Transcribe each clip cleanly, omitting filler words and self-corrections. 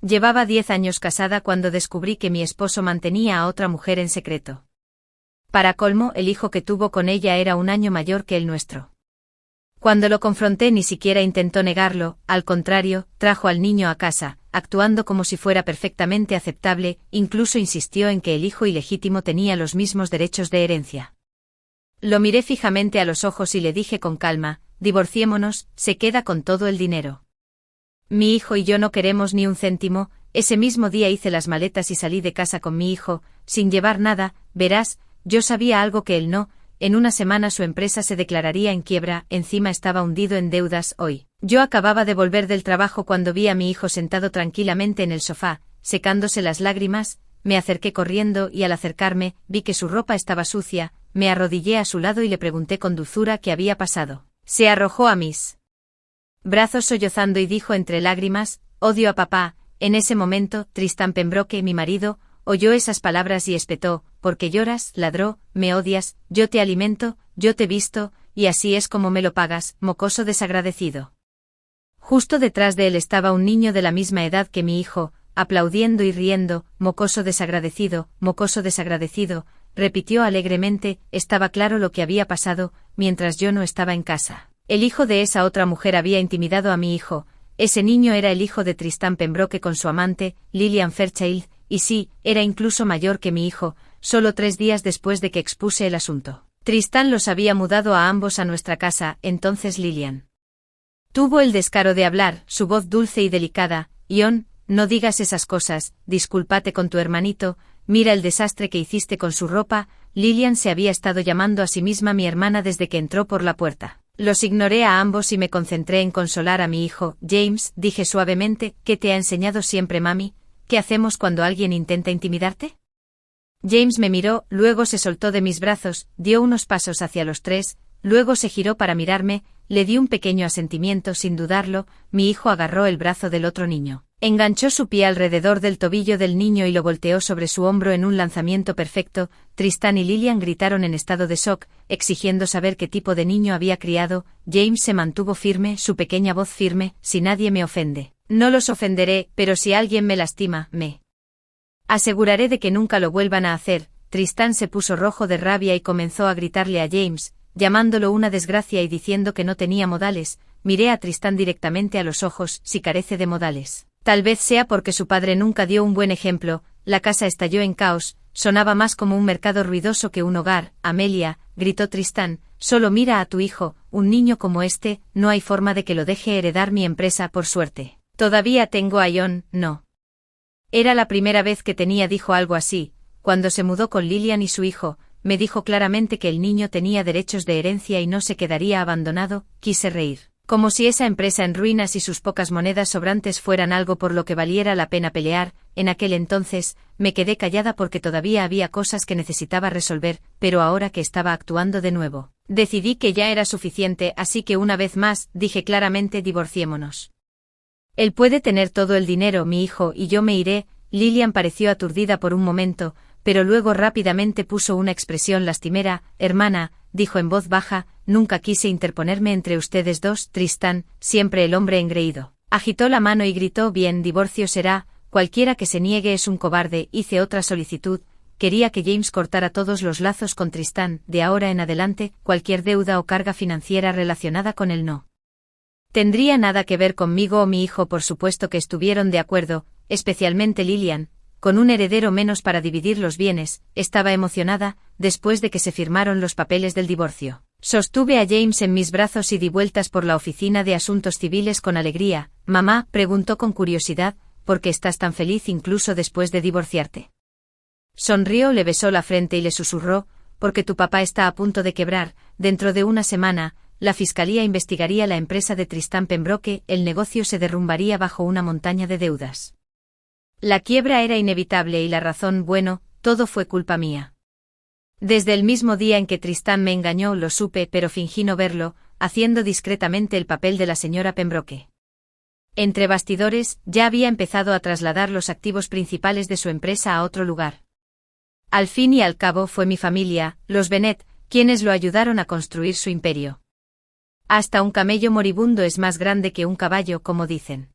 Llevaba 10 años casada cuando descubrí que mi esposo mantenía a otra mujer en secreto. Para colmo, el hijo que tuvo con ella era un año mayor que el nuestro. Cuando lo confronté ni siquiera intentó negarlo, al contrario, trajo al niño a casa, actuando como si fuera perfectamente aceptable, incluso insistió en que el hijo ilegítimo tenía los mismos derechos de herencia. Lo miré fijamente a los ojos y le dije con calma, divorciémonos, se queda con todo el dinero. Mi hijo y yo no queremos ni un céntimo. Ese mismo día hice las maletas y salí de casa con mi hijo, sin llevar nada. Verás, yo sabía algo que él no. En una semana su empresa se declararía en quiebra, encima estaba hundido en deudas hoy. Yo acababa de volver del trabajo cuando vi a mi hijo sentado tranquilamente en el sofá, secándose las lágrimas. Me acerqué corriendo y al acercarme, vi que su ropa estaba sucia. Me arrodillé a su lado y le pregunté con dulzura qué había pasado. Se arrojó a mis brazos sollozando y dijo entre lágrimas, odio a papá. En ese momento, Tristan Pembroke, mi marido, oyó esas palabras y espetó, ¿por qué lloras? Ladró, me odias, yo te alimento, yo te visto, y así es como me lo pagas, mocoso desagradecido. Justo detrás de él estaba un niño de la misma edad que mi hijo, aplaudiendo y riendo, mocoso desagradecido, repitió alegremente. Estaba claro lo que había pasado, mientras yo no estaba en casa. El hijo de esa otra mujer había intimidado a mi hijo. Ese niño era el hijo de Tristan Pembroke con su amante, Lillian Fairchild, y sí, era incluso mayor que mi hijo, solo 3 días después de que expuse el asunto. Tristan los había mudado a ambos a nuestra casa. Entonces Lillian tuvo el descaro de hablar, su voz dulce y delicada, Ion, no digas esas cosas, discúlpate con tu hermanito, mira el desastre que hiciste con su ropa. Lillian se había estado llamando a sí misma mi hermana desde que entró por la puerta. Los ignoré a ambos y me concentré en consolar a mi hijo. James, dije suavemente, ¿qué te ha enseñado siempre mami? ¿Qué hacemos cuando alguien intenta intimidarte? James me miró, luego se soltó de mis brazos, dio unos pasos hacia los 3, luego se giró para mirarme, le di un pequeño asentimiento sin dudarlo. Mi hijo agarró el brazo del otro niño. Enganchó su pie alrededor del tobillo del niño y lo volteó sobre su hombro en un lanzamiento perfecto. Tristan y Lillian gritaron en estado de shock, exigiendo saber qué tipo de niño había criado. James se mantuvo firme, su pequeña voz firme, si nadie me ofende. No los ofenderé, pero si alguien me lastima, me aseguraré de que nunca lo vuelvan a hacer. Tristan se puso rojo de rabia y comenzó a gritarle a James, llamándolo una desgracia y diciendo que no tenía modales. Miré a Tristan directamente a los ojos, si carece de modales. Tal vez sea porque su padre nunca dio un buen ejemplo. La casa estalló en caos, sonaba más como un mercado ruidoso que un hogar. Amelia, gritó Tristan, solo mira a tu hijo, un niño como este, no hay forma de que lo deje heredar mi empresa por suerte. Todavía tengo a Ion, no. Era la primera vez que dijo algo así. Cuando se mudó con Lillian y su hijo, me dijo claramente que el niño tenía derechos de herencia y no se quedaría abandonado. Quise reír. Como si esa empresa en ruinas y sus pocas monedas sobrantes fueran algo por lo que valiera la pena pelear. En aquel entonces, me quedé callada porque todavía había cosas que necesitaba resolver, pero ahora que estaba actuando de nuevo, decidí que ya era suficiente, así que una vez más, dije claramente, divorciémonos. Él puede tener todo el dinero, mi hijo, y yo me iré. Lillian pareció aturdida por un momento, pero luego rápidamente puso una expresión lastimera. Hermana, dijo en voz baja, nunca quise interponerme entre ustedes dos. Tristan, siempre el hombre engreído, agitó la mano y gritó, bien, divorcio será, cualquiera que se niegue es un cobarde. Hice otra solicitud, quería que James cortara todos los lazos con Tristan, de ahora en adelante, cualquier deuda o carga financiera relacionada con él no tendría nada que ver conmigo o mi hijo. Por supuesto que estuvieron de acuerdo, especialmente Lillian, con un heredero menos para dividir los bienes. Estaba emocionada, después de que se firmaron los papeles del divorcio. Sostuve a James en mis brazos y di vueltas por la oficina de asuntos civiles con alegría. Mamá, preguntó con curiosidad, ¿por qué estás tan feliz incluso después de divorciarte? Sonrió, le besó la frente y le susurró, porque tu papá está a punto de quebrar. Dentro de una semana, la fiscalía investigaría la empresa de Tristan Pembroke, el negocio se derrumbaría bajo una montaña de deudas. La quiebra era inevitable y la razón, bueno, todo fue culpa mía. Desde el mismo día en que Tristan me engañó lo supe, pero fingí no verlo, haciendo discretamente el papel de la señora Pembroke. Entre bastidores, ya había empezado a trasladar los activos principales de su empresa a otro lugar. Al fin y al cabo fue mi familia, los Bennet, quienes lo ayudaron a construir su imperio. Hasta un camello moribundo es más grande que un caballo, como dicen.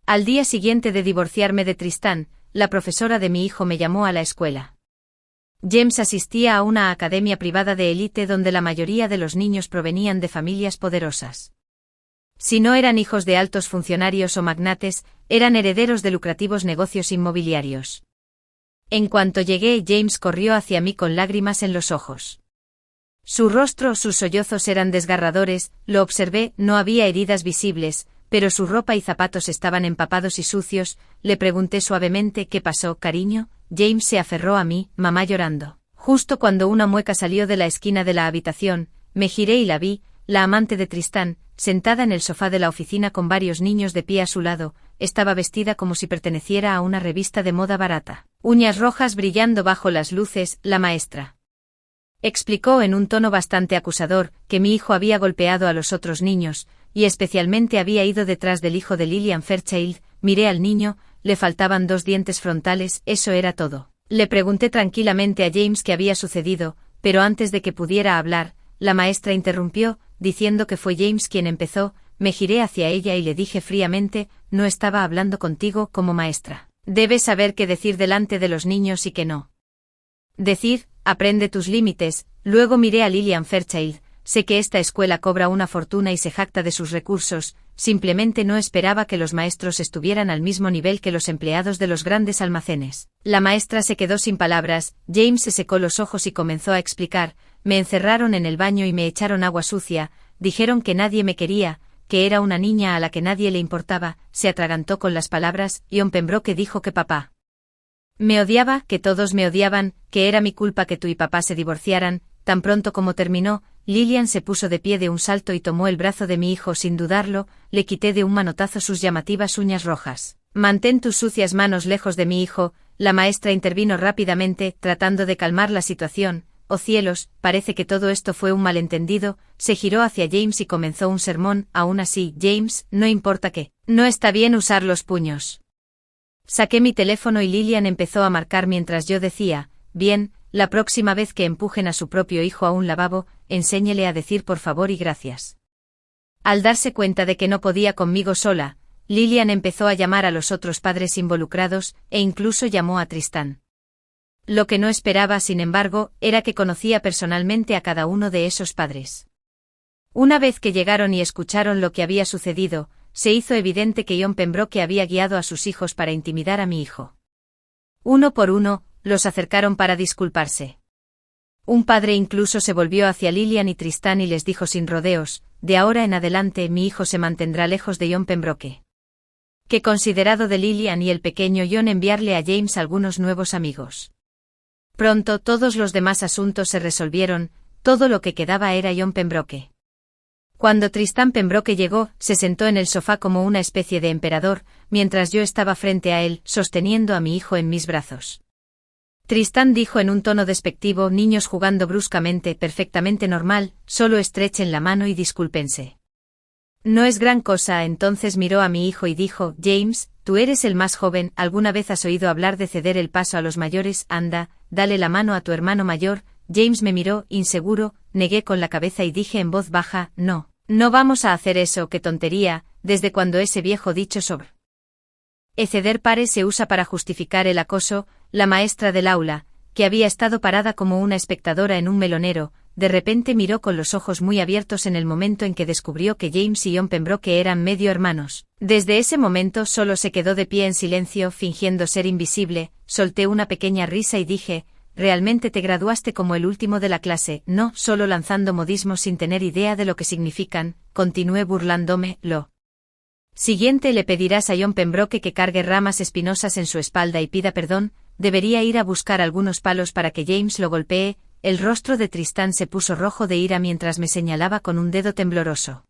Al día siguiente de divorciarme de Tristán, la profesora de mi hijo me llamó a la escuela. James asistía a una academia privada de élite donde la mayoría de los niños provenían de familias poderosas. Si no eran hijos de altos funcionarios o magnates, eran herederos de lucrativos negocios inmobiliarios. En cuanto llegué, James corrió hacia mí con lágrimas en los ojos. Su rostro, sus sollozos eran desgarradores, lo observé, no había heridas visibles, pero su ropa y zapatos estaban empapados y sucios. Le pregunté suavemente: ¿qué pasó, cariño? James se aferró a mí, mamá llorando. Justo cuando una mueca salió de la esquina de la habitación, me giré y la vi, la amante de Tristán, sentada en el sofá de la oficina con varios niños de pie a su lado. Estaba vestida como si perteneciera a una revista de moda barata. Uñas rojas brillando bajo las luces, la maestra explicó en un tono bastante acusador que mi hijo había golpeado a los otros niños, y especialmente había ido detrás del hijo de Lillian Fairchild. Miré al niño, le faltaban 2 dientes frontales, eso era todo. Le pregunté tranquilamente a James qué había sucedido, pero antes de que pudiera hablar, la maestra interrumpió, diciendo que fue James quien empezó. Me giré hacia ella y le dije fríamente: no estaba hablando contigo como maestra. Debes saber qué decir delante de los niños y qué no decir. Aprende tus límites. Luego miré a Lillian Fairchild. Sé que esta escuela cobra una fortuna y se jacta de sus recursos, simplemente no esperaba que los maestros estuvieran al mismo nivel que los empleados de los grandes almacenes. La maestra se quedó sin palabras. James se secó los ojos y comenzó a explicar: me encerraron en el baño y me echaron agua sucia, dijeron que nadie me quería, que era una niña a la que nadie le importaba. Se atragantó con las palabras. John Pembroke dijo que papá me odiaba, que todos me odiaban, que era mi culpa que tú y papá se divorciaran. Tan pronto como terminó, Lillian se puso de pie de un salto y tomó el brazo de mi hijo sin dudarlo. Le quité de un manotazo sus llamativas uñas rojas. Mantén tus sucias manos lejos de mi hijo. La maestra intervino rápidamente, tratando de calmar la situación. Oh cielos, parece que todo esto fue un malentendido. Se giró hacia James y comenzó un sermón. Aún así, James, no importa qué. No está bien usar los puños. Saqué mi teléfono y Lillian empezó a marcar mientras yo decía: bien, la próxima vez que empujen a su propio hijo a un lavabo, enséñele a decir por favor y gracias. Al darse cuenta de que no podía conmigo sola, Lillian empezó a llamar a los otros padres involucrados, e incluso llamó a Tristán. Lo que no esperaba, sin embargo, era que conocía personalmente a cada uno de esos padres. Una vez que llegaron y escucharon lo que había sucedido, se hizo evidente que John Pembroke había guiado a sus hijos para intimidar a mi hijo. Uno por uno, los acercaron para disculparse. Un padre incluso se volvió hacia Lillian y Tristán y les dijo sin rodeos: de ahora en adelante mi hijo se mantendrá lejos de John Pembroke. Que considerado de Lillian y el pequeño John enviarle a James algunos nuevos amigos. Pronto todos los demás asuntos se resolvieron, todo lo que quedaba era John Pembroke. Cuando Tristán Pembroke llegó, se sentó en el sofá como una especie de emperador, mientras yo estaba frente a él, sosteniendo a mi hijo en mis brazos. Tristán dijo en un tono despectivo: niños jugando bruscamente, perfectamente normal, solo estrechen la mano y discúlpense. No es gran cosa. Entonces miró a mi hijo y dijo: James, tú eres el más joven, ¿alguna vez has oído hablar de ceder el paso a los mayores? Anda, dale la mano a tu hermano mayor. James me miró, inseguro, negué con la cabeza y dije en voz baja: no, no vamos a hacer eso. ¡Qué tontería! ¿Desde cuando ese viejo dicho sobre ceder pares se usa para justificar el acoso? La maestra del aula, que había estado parada como una espectadora en un melonero, de repente miró con los ojos muy abiertos en el momento en que descubrió que James y John Pembroke eran medio hermanos. Desde ese momento solo se quedó de pie en silencio, fingiendo ser invisible. Solté una pequeña risa y dije: ¿realmente te graduaste como el último de la clase? No, solo lanzando modismos sin tener idea de lo que significan. Continué burlándome. Lo siguiente: le pedirás a John Pembroke que cargue ramas espinosas en su espalda y pida perdón. Debería ir a buscar algunos palos para que James lo golpee. El rostro de Tristán se puso rojo de ira mientras me señalaba con un dedo tembloroso.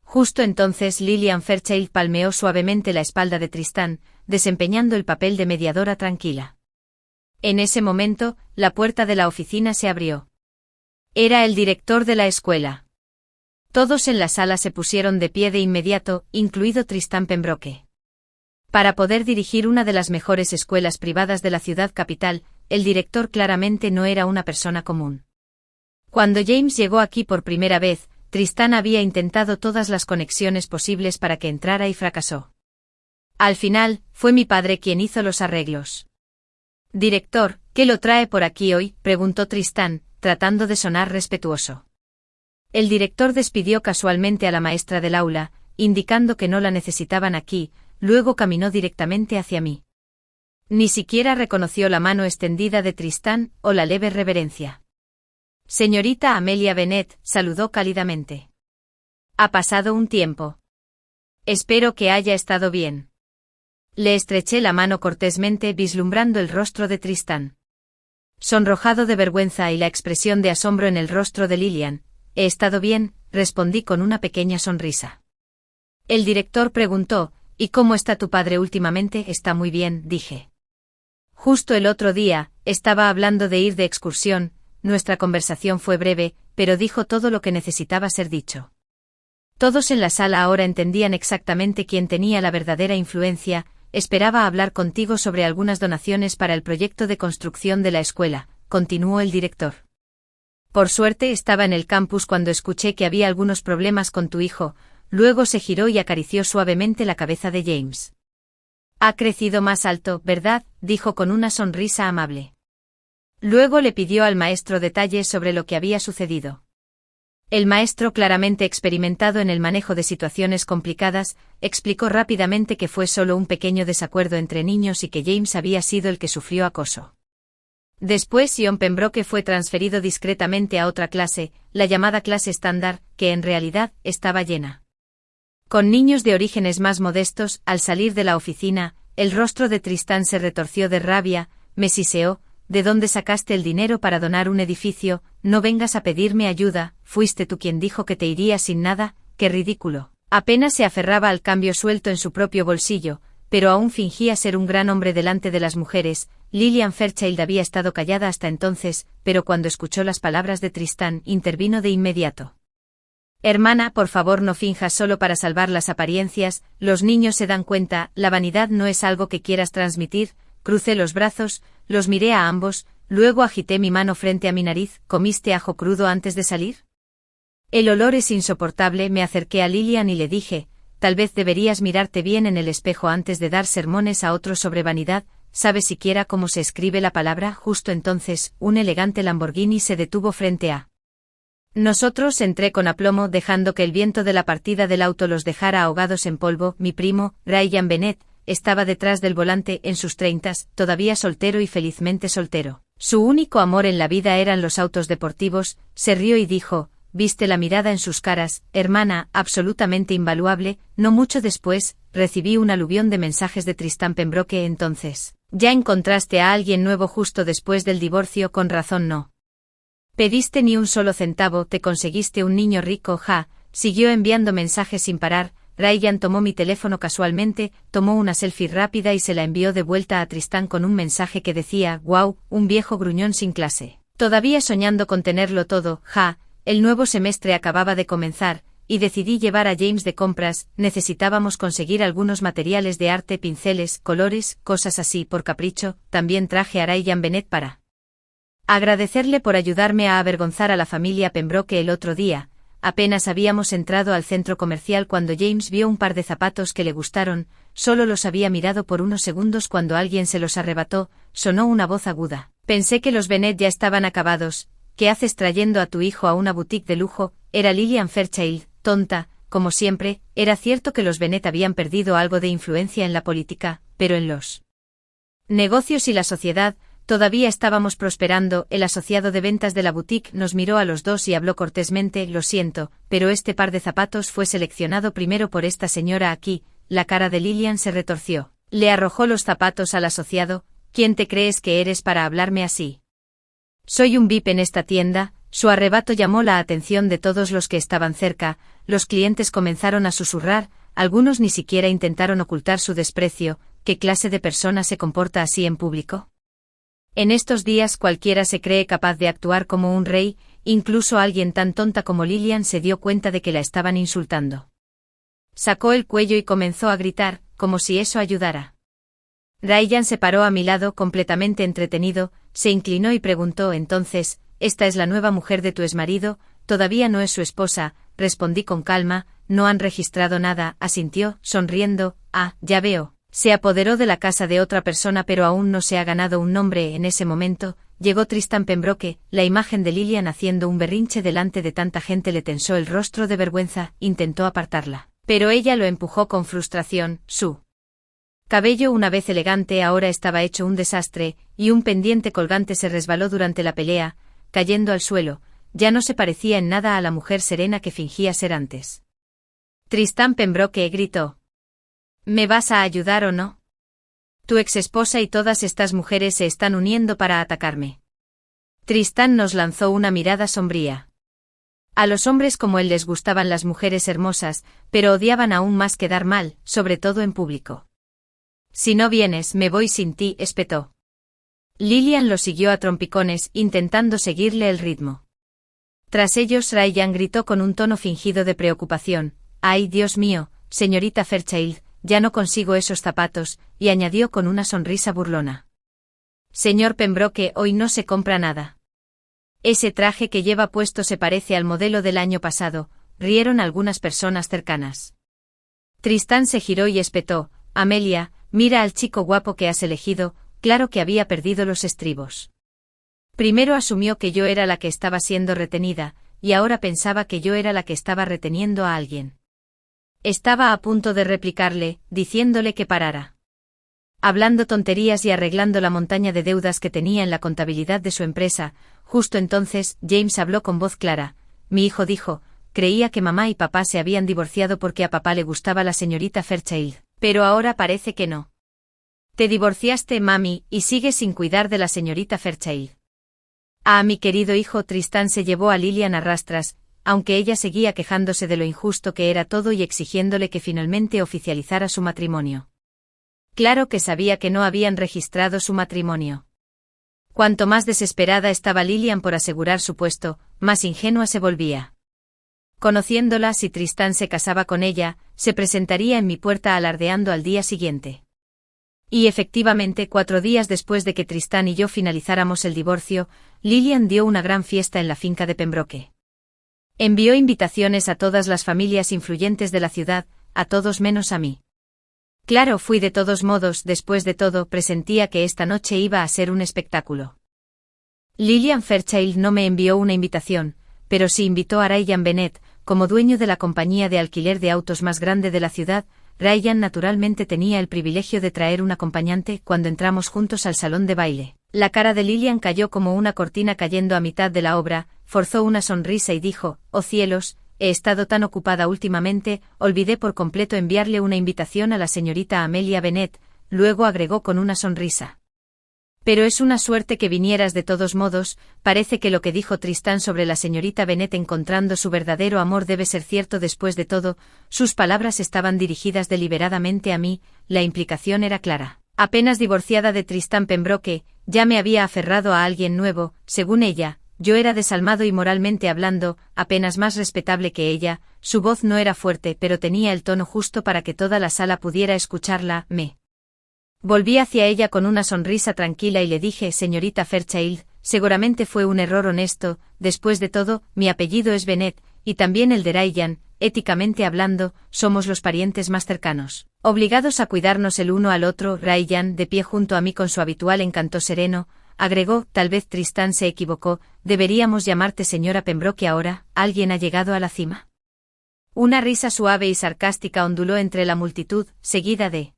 Justo entonces Lillian Fairchild palmeó suavemente la espalda de Tristán, desempeñando el papel de mediadora tranquila. En ese momento, la puerta de la oficina se abrió. Era el director de la escuela. Todos en la sala se pusieron de pie de inmediato, incluido Tristán Pembroke. Para poder dirigir una de las mejores escuelas privadas de la ciudad capital, el director claramente no era una persona común. Cuando James llegó aquí por primera vez, Tristán había intentado todas las conexiones posibles para que entrara y fracasó. Al final, fue mi padre quien hizo los arreglos. Director, ¿qué lo trae por aquí hoy?, preguntó Tristán, tratando de sonar respetuoso. El director despidió casualmente a la maestra del aula, indicando que no la necesitaban aquí, luego caminó directamente hacia mí. Ni siquiera reconoció la mano extendida de Tristán o la leve reverencia. Señorita Amelia Bennet, saludó cálidamente. Ha pasado un tiempo. Espero que haya estado bien. Le estreché la mano cortésmente vislumbrando el rostro de Tristán. Sonrojado de vergüenza y la expresión de asombro en el rostro de Lilian, «He estado bien», respondí con una pequeña sonrisa. El director preguntó, «¿Y cómo está tu padre últimamente?». «Está muy bien», dije. Justo el otro día, estaba hablando de ir de excursión, nuestra conversación fue breve, pero dijo todo lo que necesitaba ser dicho. Todos en la sala ahora entendían exactamente quién tenía la verdadera influencia. Esperaba hablar contigo sobre algunas donaciones para el proyecto de construcción de la escuela, continuó el director. Por suerte estaba en el campus cuando escuché que había algunos problemas con tu hijo, luego se giró y acarició suavemente la cabeza de James. Ha crecido más alto, ¿verdad?, dijo con una sonrisa amable. Luego le pidió al maestro detalles sobre lo que había sucedido. El maestro, claramente experimentado en el manejo de situaciones complicadas, explicó rápidamente que fue solo un pequeño desacuerdo entre niños y que James había sido el que sufrió acoso. Después John Pembroke fue transferido discretamente a otra clase, la llamada clase estándar, que en realidad estaba llena. Con niños de orígenes más modestos. Al salir de la oficina, el rostro de Tristán se retorció de rabia, me siseó. ¿De dónde sacaste el dinero para donar un edificio? No vengas a pedirme ayuda, fuiste tú quien dijo que te irías sin nada, qué ridículo. Apenas se aferraba al cambio suelto en su propio bolsillo, pero aún fingía ser un gran hombre delante de las mujeres. Lillian Fairchild había estado callada hasta entonces, pero cuando escuchó las palabras de Tristán, intervino de inmediato. Hermana, por favor no finjas solo para salvar las apariencias, los niños se dan cuenta, la vanidad no es algo que quieras transmitir. Crucé los brazos, los miré a ambos, luego agité mi mano frente a mi nariz. ¿Comiste ajo crudo antes de salir? El olor es insoportable. Me acerqué a Lillian y le dije, tal vez deberías mirarte bien en el espejo antes de dar sermones a otros sobre vanidad. ¿Sabes siquiera cómo se escribe la palabra? Justo entonces, un elegante Lamborghini se detuvo frente a nosotros. Entré con aplomo dejando que el viento de la partida del auto los dejara ahogados en polvo. Mi primo, Ryan Bennett, estaba detrás del volante en sus 30s, todavía soltero y felizmente soltero. Su único amor en la vida eran los autos deportivos. Se rió y dijo, viste la mirada en sus caras, hermana, absolutamente invaluable. No mucho después, recibí un aluvión de mensajes de Tristán Pembroke. Entonces, ¿ya encontraste a alguien nuevo justo después del divorcio? Con razón no pediste ni un solo centavo, te conseguiste un niño rico, ja. Siguió enviando mensajes sin parar. Ryan tomó mi teléfono casualmente, tomó una selfie rápida y se la envió de vuelta a Tristán con un mensaje que decía, «Guau, un viejo gruñón sin clase. Todavía soñando con tenerlo todo, ja». El nuevo semestre acababa de comenzar, y decidí llevar a James de compras. Necesitábamos conseguir algunos materiales de arte, pinceles, colores, cosas así por capricho. También traje a Ryan Bennett para agradecerle por ayudarme a avergonzar a la familia Pembroke el otro día. Apenas habíamos entrado al centro comercial cuando James vio un par de zapatos que le gustaron. Solo los había mirado por unos segundos cuando alguien se los arrebató. Sonó una voz aguda. Pensé que los Bennett ya estaban acabados. ¿Qué haces trayendo a tu hijo a una boutique de lujo? Era Lillian Fairchild, tonta, como siempre. Era cierto que los Bennett habían perdido algo de influencia en la política, pero en los negocios y la sociedad, todavía estábamos prosperando. El asociado de ventas de la boutique nos miró a los dos y habló cortésmente, lo siento, pero este par de zapatos fue seleccionado primero por esta señora aquí. La cara de Lillian se retorció. Le arrojó los zapatos al asociado. ¿Quién te crees que eres para hablarme así? Soy un VIP en esta tienda. Su arrebato llamó la atención de todos los que estaban cerca. Los clientes comenzaron a susurrar, algunos ni siquiera intentaron ocultar su desprecio. ¿Qué clase de persona se comporta así en público? En estos días cualquiera se cree capaz de actuar como un rey, incluso alguien tan tonta como Lillian se dio cuenta de que la estaban insultando. Sacó el cuello y comenzó a gritar, como si eso ayudara. Ryan se paró a mi lado completamente entretenido, se inclinó y preguntó entonces, ¿esta es la nueva mujer de tu exmarido? Todavía no es su esposa, respondí con calma, no han registrado nada, asintió, sonriendo, ah, ya veo. Se apoderó de la casa de otra persona, pero aún no se ha ganado un nombre. En ese momento, llegó Tristan Pembroke. La imagen de Lilian haciendo un berrinche delante de tanta gente le tensó el rostro de vergüenza. Intentó apartarla, pero ella lo empujó con frustración. Su cabello, una vez elegante, ahora estaba hecho un desastre, y un pendiente colgante se resbaló durante la pelea, cayendo al suelo. Ya no se parecía en nada a la mujer serena que fingía ser antes. Tristan Pembroke gritó: ¿Me vas a ayudar o no? Tu exesposa y todas estas mujeres se están uniendo para atacarme. Tristan nos lanzó una mirada sombría. A los hombres como él les gustaban las mujeres hermosas, pero odiaban aún más quedar mal, sobre todo en público. Si no vienes, me voy sin ti, espetó. Lilian lo siguió a trompicones, intentando seguirle el ritmo. Tras ellos, Ryan gritó con un tono fingido de preocupación: «¡Ay, Dios mío, señorita Fairchild, ya no consigo esos zapatos», y añadió con una sonrisa burlona: «Señor Pembroke, hoy no se compra nada. Ese traje que lleva puesto se parece al modelo del año pasado», rieron algunas personas cercanas. Tristan se giró y espetó: «Amelia, mira al chico guapo que has elegido». Claro que había perdido los estribos. Primero asumió que yo era la que estaba siendo retenida, y ahora pensaba que yo era la que estaba reteniendo a alguien. Estaba a punto de replicarle, diciéndole que parara. Hablando tonterías y arreglando la montaña de deudas que tenía en la contabilidad de su empresa. Justo entonces, James habló con voz clara. Mi hijo dijo: «Creía que mamá y papá se habían divorciado porque a papá le gustaba la señorita Fairchild, pero ahora parece que no. Te divorciaste, mami, y sigues sin cuidar de la señorita Fairchild». Ah, mi querido hijo. Tristan se llevó a Lilian a rastras, aunque ella seguía quejándose de lo injusto que era todo y exigiéndole que finalmente oficializara su matrimonio. Claro que sabía que no habían registrado su matrimonio. Cuanto más desesperada estaba Lilian por asegurar su puesto, más ingenua se volvía. Conociéndola, si Tristan se casaba con ella, se presentaría en mi puerta alardeando al día siguiente. Y efectivamente, 4 días después de que Tristan y yo finalizáramos el divorcio, Lilian dio una gran fiesta en la finca de Pembroke. Envió invitaciones a todas las familias influyentes de la ciudad, a todos menos a mí. Claro, fui de todos modos. Después de todo, presentía que esta noche iba a ser un espectáculo. Lilian Fairchild no me envió una invitación, pero sí invitó a Ryan Bennett, como dueño de la compañía de alquiler de autos más grande de la ciudad. Ryan naturalmente tenía el privilegio de traer un acompañante. Cuando entramos juntos al salón de baile, la cara de Lilian cayó como una cortina cayendo a mitad de la obra, forzó una sonrisa y dijo: «Oh cielos, he estado tan ocupada últimamente, olvidé por completo enviarle una invitación a la señorita Amelia Bennett». Luego agregó con una sonrisa: «Pero es una suerte que vinieras de todos modos». Parece que lo que dijo Tristan sobre la señorita Bennett encontrando su verdadero amor debe ser cierto. Después de todo, sus palabras estaban dirigidas deliberadamente a mí. La implicación era clara. Apenas divorciada de Tristan Pembroke, ya me había aferrado a alguien nuevo. Según ella, yo era desalmado y moralmente hablando, apenas más respetable que ella. Su voz no era fuerte, pero tenía el tono justo para que toda la sala pudiera escucharla. Me volví hacia ella con una sonrisa tranquila y le dije: «Señorita Fairchild, seguramente fue un error honesto. Después de todo, mi apellido es Bennett, y también el de Ryan. Éticamente hablando, somos los parientes más cercanos, obligados a cuidarnos el uno al otro». Ryan, de pie junto a mí con su habitual encanto sereno, agregó: «Tal vez Tristan se equivocó, deberíamos llamarte señora Pembroke ahora. ¿Alguien ha llegado a la cima?». Una risa suave y sarcástica onduló entre la multitud, seguida de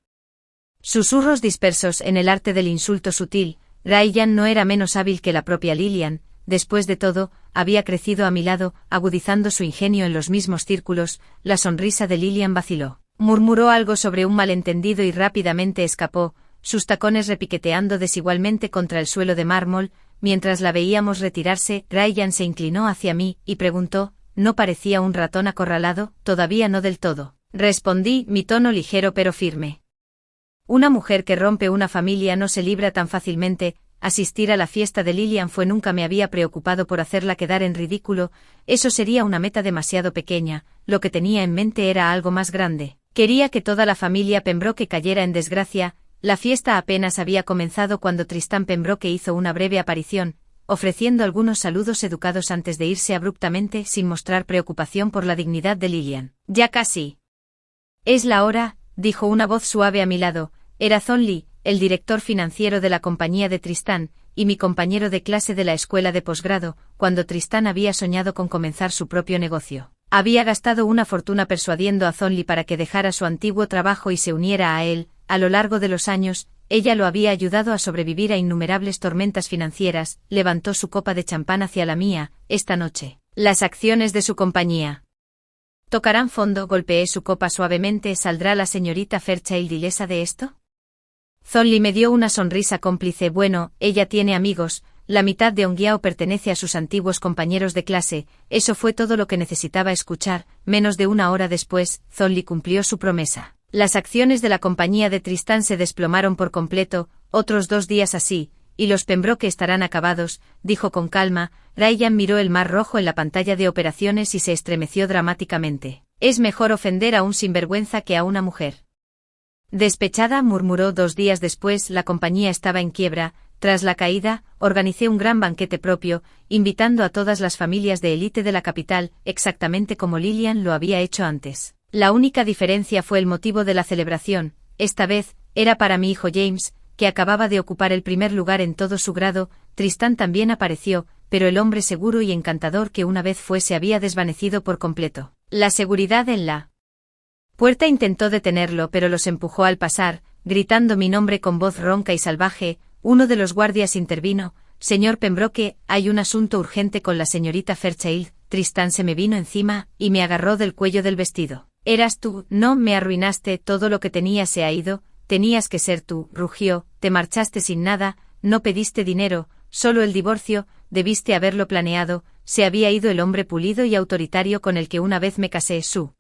susurros dispersos. En el arte del insulto sutil, Ryan no era menos hábil que la propia Lilian. Después de todo, había crecido a mi lado, agudizando su ingenio en los mismos círculos. La sonrisa de Lilian vaciló. Murmuró algo sobre un malentendido y rápidamente escapó, sus tacones repiqueteando desigualmente contra el suelo de mármol. Mientras la veíamos retirarse, Ryan se inclinó hacia mí y preguntó: «¿No parecía un ratón acorralado?». «Todavía no del todo», respondí, mi tono ligero pero firme. «Una mujer que rompe una familia no se libra tan fácilmente». Asistir a la fiesta de Lilian nunca me había preocupado por hacerla quedar en ridículo. Eso sería una meta demasiado pequeña. Lo que tenía en mente era algo más grande. Quería que toda la familia Pembroke cayera en desgracia. La fiesta apenas había comenzado cuando Tristan Pembroke hizo una breve aparición, ofreciendo algunos saludos educados antes de irse abruptamente sin mostrar preocupación por la dignidad de Lilian. «Ya casi es la hora», dijo una voz suave a mi lado. Era Thornley, el director financiero de la compañía de Tristán, y mi compañero de clase de la escuela de posgrado, cuando Tristán había soñado con comenzar su propio negocio. Había gastado una fortuna persuadiendo a Thornley para que dejara su antiguo trabajo y se uniera a él. A lo largo de los años, ella lo había ayudado a sobrevivir a innumerables tormentas financieras. Levantó su copa de champán hacia la mía. Esta noche, las acciones de su compañía tocarán fondo. Golpeé su copa suavemente. ¿Saldrá la señorita Fairchild ilesa de esto? Thornley me dio una sonrisa cómplice. Bueno, ella tiene amigos, la mitad de Onguiao pertenece a sus antiguos compañeros de clase. Eso fue todo lo que necesitaba escuchar. Menos de una hora después, Thornley cumplió su promesa. Las acciones de la compañía de Tristán se desplomaron por completo. Otros 2 días así, y los Pembroke estarán acabados, dijo con calma. Ryan miró el mar rojo en la pantalla de operaciones y se estremeció dramáticamente. Es mejor ofender a un sinvergüenza que a una mujer. Despechada, murmuró. 2 días después, la compañía estaba en quiebra. Tras la caída, organicé un gran banquete propio, invitando a todas las familias de élite de la capital, exactamente como Lillian lo había hecho antes. La única diferencia fue el motivo de la celebración. Esta vez, era para mi hijo James, que acababa de ocupar el primer lugar en todo su grado. Tristán también apareció, pero el hombre seguro y encantador que una vez fue se había desvanecido por completo. La seguridad en la puerta intentó detenerlo, pero los empujó al pasar, gritando mi nombre con voz ronca y salvaje. Uno de los guardias intervino. Señor Pembroke, hay un asunto urgente con la señorita Fairchild. Tristán se me vino encima, y me agarró del cuello del vestido. Eras tú, no, me arruinaste, todo lo que tenía se ha ido, tenías que ser tú, rugió, te marchaste sin nada, no pediste dinero, solo el divorcio, debiste haberlo planeado. Se había ido el hombre pulido y autoritario con el que una vez me casé. Su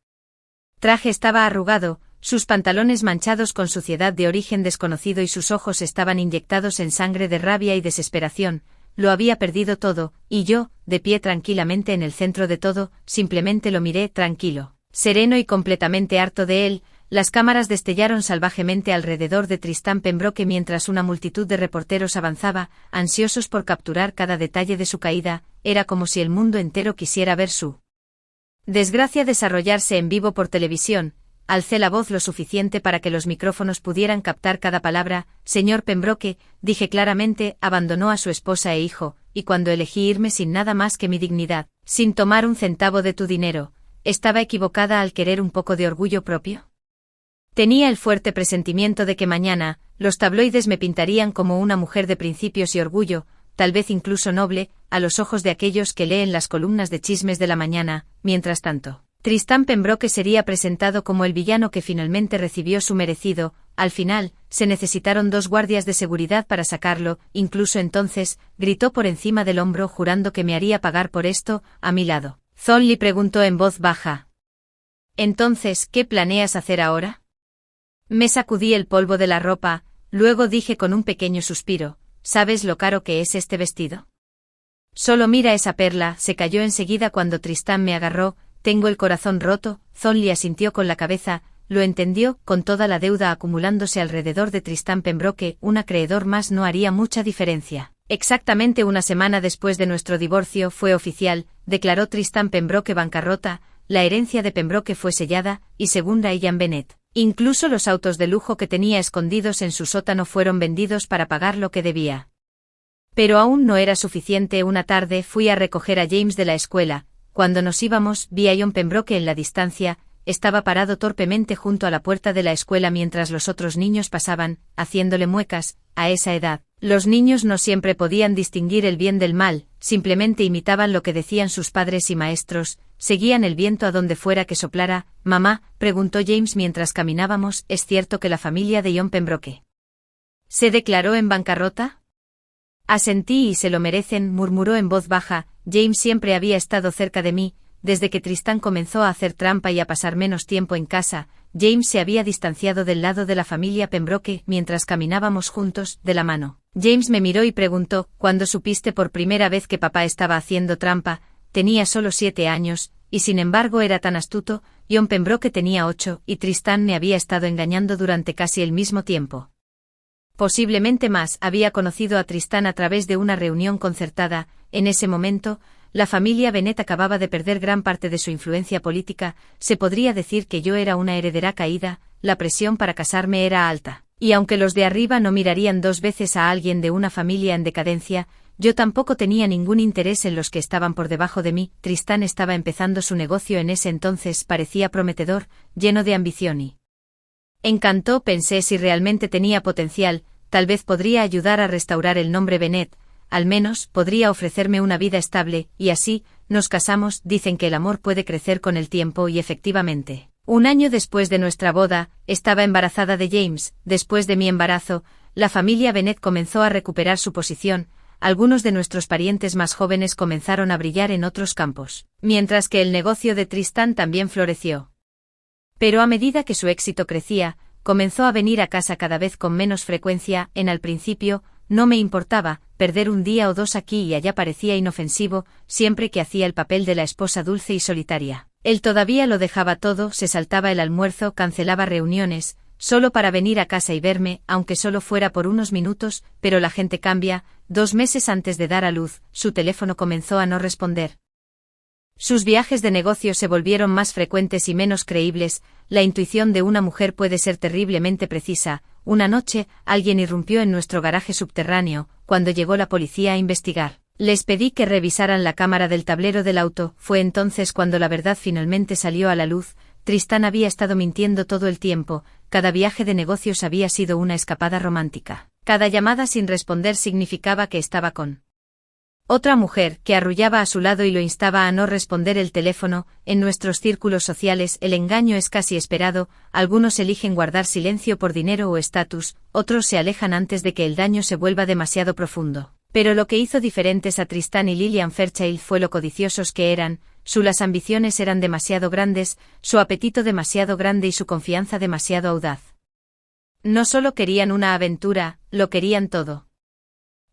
traje estaba arrugado, sus pantalones manchados con suciedad de origen desconocido y sus ojos estaban inyectados en sangre de rabia y desesperación. Lo había perdido todo, y yo, de pie tranquilamente en el centro de todo, simplemente lo miré, tranquilo, sereno y completamente harto de él. Las cámaras destellaron salvajemente alrededor de Tristán Pembroke mientras una multitud de reporteros avanzaba, ansiosos por capturar cada detalle de su caída. Era como si el mundo entero quisiera ver su desgracia desarrollarse en vivo por televisión. Alcé la voz lo suficiente para que los micrófonos pudieran captar cada palabra. Señor Pembroke, dije claramente, abandonó a su esposa e hijo, y cuando elegí irme sin nada más que mi dignidad, sin tomar un centavo de tu dinero, ¿estaba equivocada al querer un poco de orgullo propio? Tenía el fuerte presentimiento de que mañana, los tabloides me pintarían como una mujer de principios y orgullo, tal vez incluso noble, a los ojos de aquellos que leen las columnas de chismes de la mañana. Mientras tanto, Tristán Pembroke sería presentado como el villano que finalmente recibió su merecido. Al final, se necesitaron 2 guardias de seguridad para sacarlo. Incluso entonces, gritó por encima del hombro jurando que me haría pagar por esto, a mi lado. Thornley preguntó en voz baja. Entonces, ¿qué planeas hacer ahora? Me sacudí el polvo de la ropa, luego dije con un pequeño suspiro, ¿sabes lo caro que es este vestido? Solo mira esa perla. Se cayó enseguida cuando Tristán me agarró. Tengo el corazón roto. Thornley asintió con la cabeza, lo entendió. Con toda la deuda acumulándose alrededor de Tristán Pembroke, un acreedor más no haría mucha diferencia. Exactamente una semana después de nuestro divorcio fue oficial, declaró Tristán Pembroke bancarrota. La herencia de Pembroke fue sellada, y según Ryan Bennett, incluso los autos de lujo que tenía escondidos en su sótano fueron vendidos para pagar lo que debía. Pero aún no era suficiente. Una tarde fui a recoger a James de la escuela. Cuando nos íbamos, vi a John Pembroke en la distancia. Estaba parado torpemente junto a la puerta de la escuela mientras los otros niños pasaban, haciéndole muecas. A esa edad, los niños no siempre podían distinguir el bien del mal, simplemente imitaban lo que decían sus padres y maestros, seguían el viento a donde fuera que soplara. Mamá, preguntó James mientras caminábamos, ¿es cierto que la familia de John Pembroke se declaró en bancarrota? Asentí. Y se lo merecen, murmuró en voz baja. James siempre había estado cerca de mí. Desde que Tristán comenzó a hacer trampa y a pasar menos tiempo en casa, James se había distanciado del lado de la familia Pembroke mientras caminábamos juntos, de la mano. James me miró y preguntó, ¿cuándo supiste por primera vez que papá estaba haciendo trampa? Tenía solo 7 años, y sin embargo era tan astuto. John Pembroke tenía 8, y Tristán me había estado engañando durante casi el mismo tiempo. Posiblemente más. Había conocido a Tristán a través de una reunión concertada. En ese momento, la familia Bennett acababa de perder gran parte de su influencia política. Se podría decir que yo era una heredera caída. La presión para casarme era alta. Y aunque los de arriba no mirarían dos veces a alguien de una familia en decadencia, yo tampoco tenía ningún interés en los que estaban por debajo de mí. Tristán estaba empezando su negocio en ese entonces, parecía prometedor, lleno de ambición y encantó. Pensé si realmente tenía potencial, tal vez podría ayudar a restaurar el nombre Bennett, al menos podría ofrecerme una vida estable, y así, nos casamos. Dicen que el amor puede crecer con el tiempo y efectivamente. Un año después de nuestra boda, estaba embarazada de James. Después de mi embarazo, la familia Bennett comenzó a recuperar su posición, algunos de nuestros parientes más jóvenes comenzaron a brillar en otros campos, mientras que el negocio de Tristán también floreció. Pero a medida que su éxito crecía, comenzó a venir a casa cada vez con menos frecuencia. Al principio, no me importaba, perder un día o dos aquí y allá parecía inofensivo, siempre que hacía el papel de la esposa dulce y solitaria. Él todavía lo dejaba todo, se saltaba el almuerzo, cancelaba reuniones, solo para venir a casa y verme, aunque solo fuera por unos minutos. Pero la gente cambia. 2 meses antes de dar a luz, su teléfono comenzó a no responder. Sus viajes de negocio se volvieron más frecuentes y menos creíbles. La intuición de una mujer puede ser terriblemente precisa. Una noche, alguien irrumpió en nuestro garaje subterráneo. Cuando llegó la policía a investigar, les pedí que revisaran la cámara del tablero del auto. Fue entonces cuando la verdad finalmente salió a la luz. Tristán había estado mintiendo todo el tiempo. Cada viaje de negocios había sido una escapada romántica. Cada llamada sin responder significaba que estaba con otra mujer, que arrullaba a su lado y lo instaba a no responder el teléfono. En nuestros círculos sociales el engaño es casi esperado. Algunos eligen guardar silencio por dinero o estatus, otros se alejan antes de que el daño se vuelva demasiado profundo. Pero lo que hizo diferentes a Tristán y Lillian Fairchild fue lo codiciosos que eran. Las ambiciones eran demasiado grandes, su apetito demasiado grande y su confianza demasiado audaz. No solo querían una aventura, lo querían todo.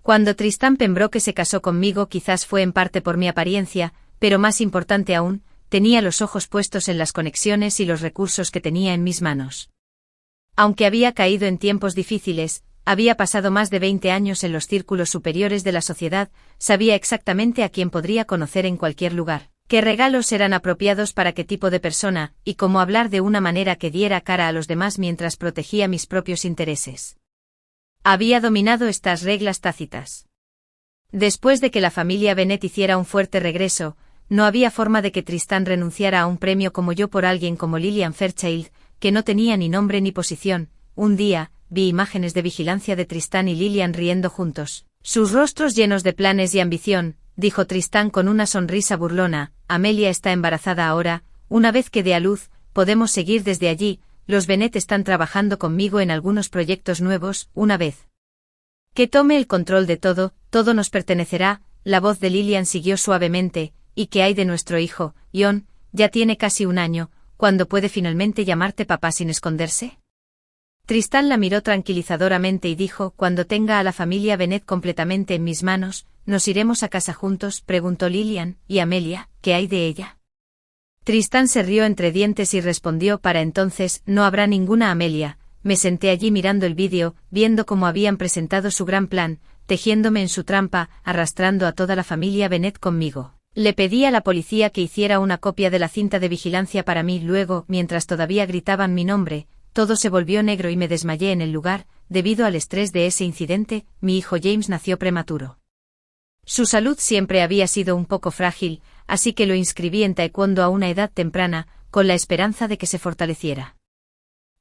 Cuando Tristán Pembroke se casó conmigo, quizás fue en parte por mi apariencia, pero más importante aún, tenía los ojos puestos en las conexiones y los recursos que tenía en mis manos. Aunque había caído en tiempos difíciles, había pasado más de 20 años en los círculos superiores de la sociedad, sabía exactamente a quién podría conocer en cualquier lugar, qué regalos eran apropiados para qué tipo de persona, y cómo hablar de una manera que diera cara a los demás mientras protegía mis propios intereses. Había dominado estas reglas tácitas. Después de que la familia Bennett hiciera un fuerte regreso, no había forma de que Tristán renunciara a un premio como yo por alguien como Lillian Fairchild, que no tenía ni nombre ni posición. Un día, vi imágenes de vigilancia de Tristán y Lillian riendo juntos, sus rostros llenos de planes y ambición. Dijo Tristán con una sonrisa burlona: Amelia está embarazada ahora, una vez que dé a luz, podemos seguir desde allí. Los Bennett están trabajando conmigo en algunos proyectos nuevos. Una vez que tome el control de todo, todo nos pertenecerá. La voz de Lillian siguió suavemente. ¿Y qué hay de nuestro hijo, John? Ya tiene casi 1 año. ¿Cuándo puede finalmente llamarte papá sin esconderse? Tristán la miró tranquilizadoramente y dijo: cuando tenga a la familia Bennett completamente en mis manos. ¿Nos iremos a casa juntos?, preguntó Lillian. ¿Y Amelia, qué hay de ella? Tristán se rió entre dientes y respondió: para entonces, no habrá ninguna Amelia. Me senté allí mirando el vídeo, viendo cómo habían presentado su gran plan, tejiéndome en su trampa, arrastrando a toda la familia Bennett conmigo. Le pedí a la policía que hiciera una copia de la cinta de vigilancia para mí. Luego, mientras todavía gritaban mi nombre, todo se volvió negro y me desmayé en el lugar. Debido al estrés de ese incidente, mi hijo James nació prematuro. Su salud siempre había sido un poco frágil, así que lo inscribí en taekwondo a una edad temprana, con la esperanza de que se fortaleciera.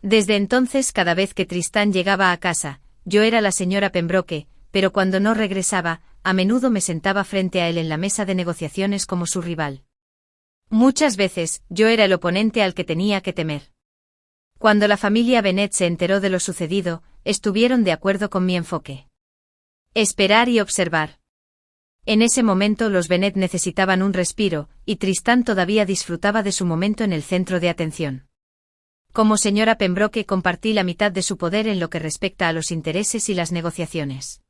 Desde entonces, cada vez que Tristán llegaba a casa, yo era la señora Pembroke, pero cuando no regresaba, a menudo me sentaba frente a él en la mesa de negociaciones como su rival. Muchas veces, yo era el oponente al que tenía que temer. Cuando la familia Bennett se enteró de lo sucedido, estuvieron de acuerdo con mi enfoque. Esperar y observar. En ese momento los Bennett necesitaban un respiro, y Tristán todavía disfrutaba de su momento en el centro de atención. Como señora Pembroke compartí la mitad de su poder en lo que respecta a los intereses y las negociaciones.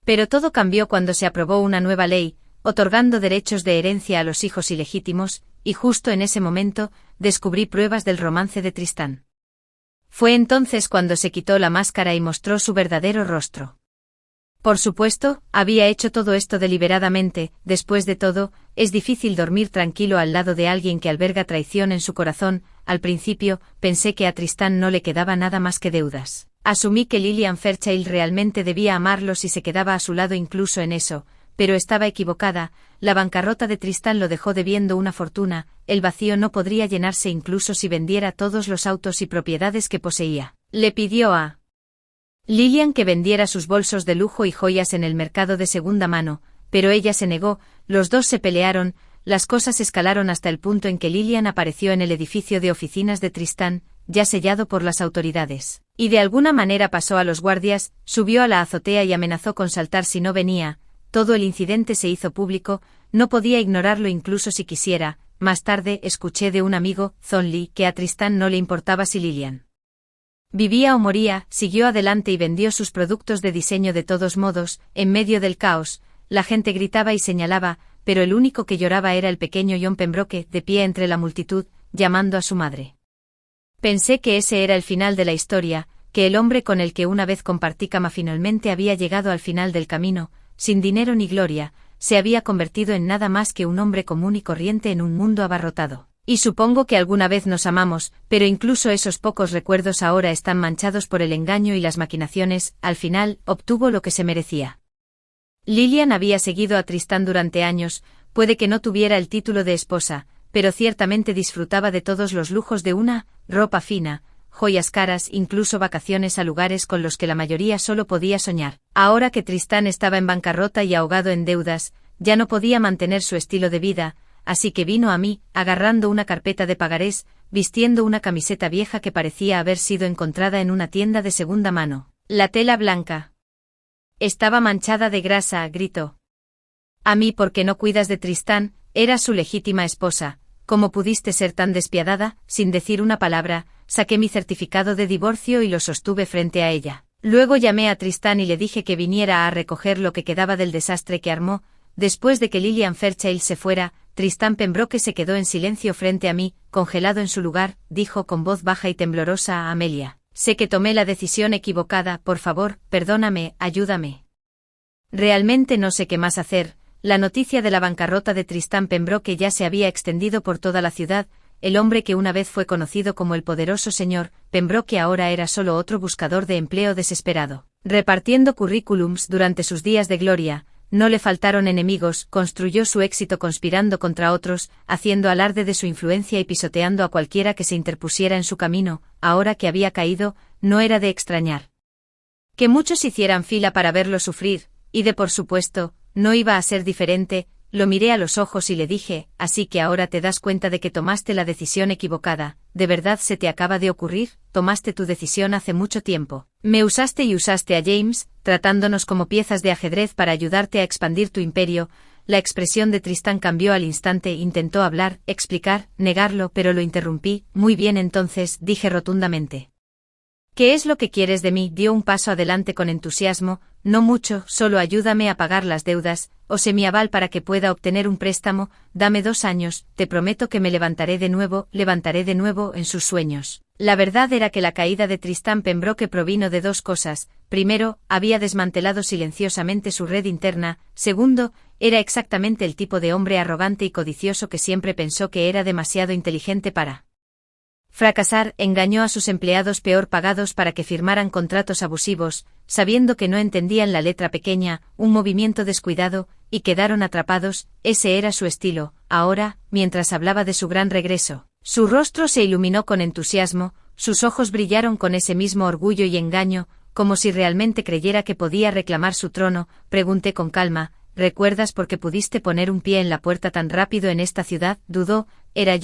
Pero todo cambió cuando se aprobó una nueva ley, otorgando derechos de herencia a los hijos ilegítimos, y justo en ese momento, descubrí pruebas del romance de Tristán. Fue entonces cuando se quitó la máscara y mostró su verdadero rostro. Por supuesto, había hecho todo esto deliberadamente. Después de todo, es difícil dormir tranquilo al lado de alguien que alberga traición en su corazón. Al principio, pensé que a Tristán no le quedaba nada más que deudas. Asumí que Lillian Fairchild realmente debía amarlo si se quedaba a su lado incluso en eso, pero estaba equivocada. La bancarrota de Tristán lo dejó debiendo una fortuna, el vacío no podría llenarse incluso si vendiera todos los autos y propiedades que poseía. Le pidió a Lillian que vendiera sus bolsos de lujo y joyas en el mercado de segunda mano, pero ella se negó, los dos se pelearon, las cosas escalaron hasta el punto en que Lillian apareció en el edificio de oficinas de Tristán, ya sellado por las autoridades, y de alguna manera pasó a los guardias, subió a la azotea y amenazó con saltar si no venía. Todo el incidente se hizo público, no podía ignorarlo incluso si quisiera. Más tarde escuché de un amigo, Thornley, que a Tristán no le importaba si Lillian vivía o moría, siguió adelante y vendió sus productos de diseño de todos modos. En medio del caos, la gente gritaba y señalaba, pero el único que lloraba era el pequeño John Pembroke, de pie entre la multitud, llamando a su madre. Pensé que ese era el final de la historia, que el hombre con el que una vez compartí cama finalmente había llegado al final del camino, sin dinero ni gloria, se había convertido en nada más que un hombre común y corriente en un mundo abarrotado. Y supongo que alguna vez nos amamos, pero incluso esos pocos recuerdos ahora están manchados por el engaño y las maquinaciones. Al final, obtuvo lo que se merecía. Lillian había seguido a Tristán durante años, puede que no tuviera el título de esposa, pero ciertamente disfrutaba de todos los lujos de una ropa fina, joyas caras, incluso vacaciones a lugares con los que la mayoría solo podía soñar. Ahora que Tristán estaba en bancarrota y ahogado en deudas, ya no podía mantener su estilo de vida, así que vino a mí, agarrando una carpeta de pagarés, vistiendo una camiseta vieja que parecía haber sido encontrada en una tienda de segunda mano. La tela blanca estaba manchada de grasa, gritó. A mí, ¿por qué no cuidas de Tristán? Era su legítima esposa. ¿Cómo pudiste ser tan despiadada? Sin decir una palabra, saqué mi certificado de divorcio y lo sostuve frente a ella. Luego llamé a Tristán y le dije que viniera a recoger lo que quedaba del desastre que armó. Después de que Lillian Fairchild se fuera, Tristán Pembroke se quedó en silencio frente a mí, congelado en su lugar, dijo con voz baja y temblorosa a Amelia. Sé que tomé la decisión equivocada, por favor, perdóname, ayúdame. Realmente no sé qué más hacer. La noticia de la bancarrota de Tristán Pembroke ya se había extendido por toda la ciudad. El hombre que una vez fue conocido como el poderoso señor Pembroke ahora era solo otro buscador de empleo desesperado. Repartiendo currículums durante sus días de gloria, no le faltaron enemigos, construyó su éxito conspirando contra otros, haciendo alarde de su influencia y pisoteando a cualquiera que se interpusiera en su camino. Ahora que había caído, no era de extrañar que muchos hicieran fila para verlo sufrir, y por supuesto, no iba a ser diferente. Lo miré a los ojos y le dije, así que ahora te das cuenta de que tomaste la decisión equivocada. ¿De verdad se te acaba de ocurrir? Tomaste tu decisión hace mucho tiempo. Me usaste y usaste a James, tratándonos como piezas de ajedrez para ayudarte a expandir tu imperio. La expresión de Tristán cambió al instante. Intentó hablar, explicar, negarlo, pero lo interrumpí. Muy bien, entonces, dije rotundamente. ¿Qué es lo que quieres de mí? Dio un paso adelante con entusiasmo. No mucho, solo ayúdame a pagar las deudas, o sé mi aval para que pueda obtener un préstamo. Dame 2 años, te prometo que me levantaré de nuevo en sus sueños. La verdad era que la caída de Tristán Pembroke provino de 2 cosas. Primero, había desmantelado silenciosamente su red interna. Segundo, era exactamente el tipo de hombre arrogante y codicioso que siempre pensó que era demasiado inteligente para fracasar. Engañó a sus empleados peor pagados para que firmaran contratos abusivos, sabiendo que no entendían la letra pequeña, un movimiento descuidado, y quedaron atrapados. Ese era su estilo. Ahora, mientras hablaba de su gran regreso, su rostro se iluminó con entusiasmo, sus ojos brillaron con ese mismo orgullo y engaño, como si realmente creyera que podía reclamar su trono. Pregunté con calma, ¿recuerdas por qué pudiste poner un pie en la puerta tan rápido en esta ciudad? Dudó. Era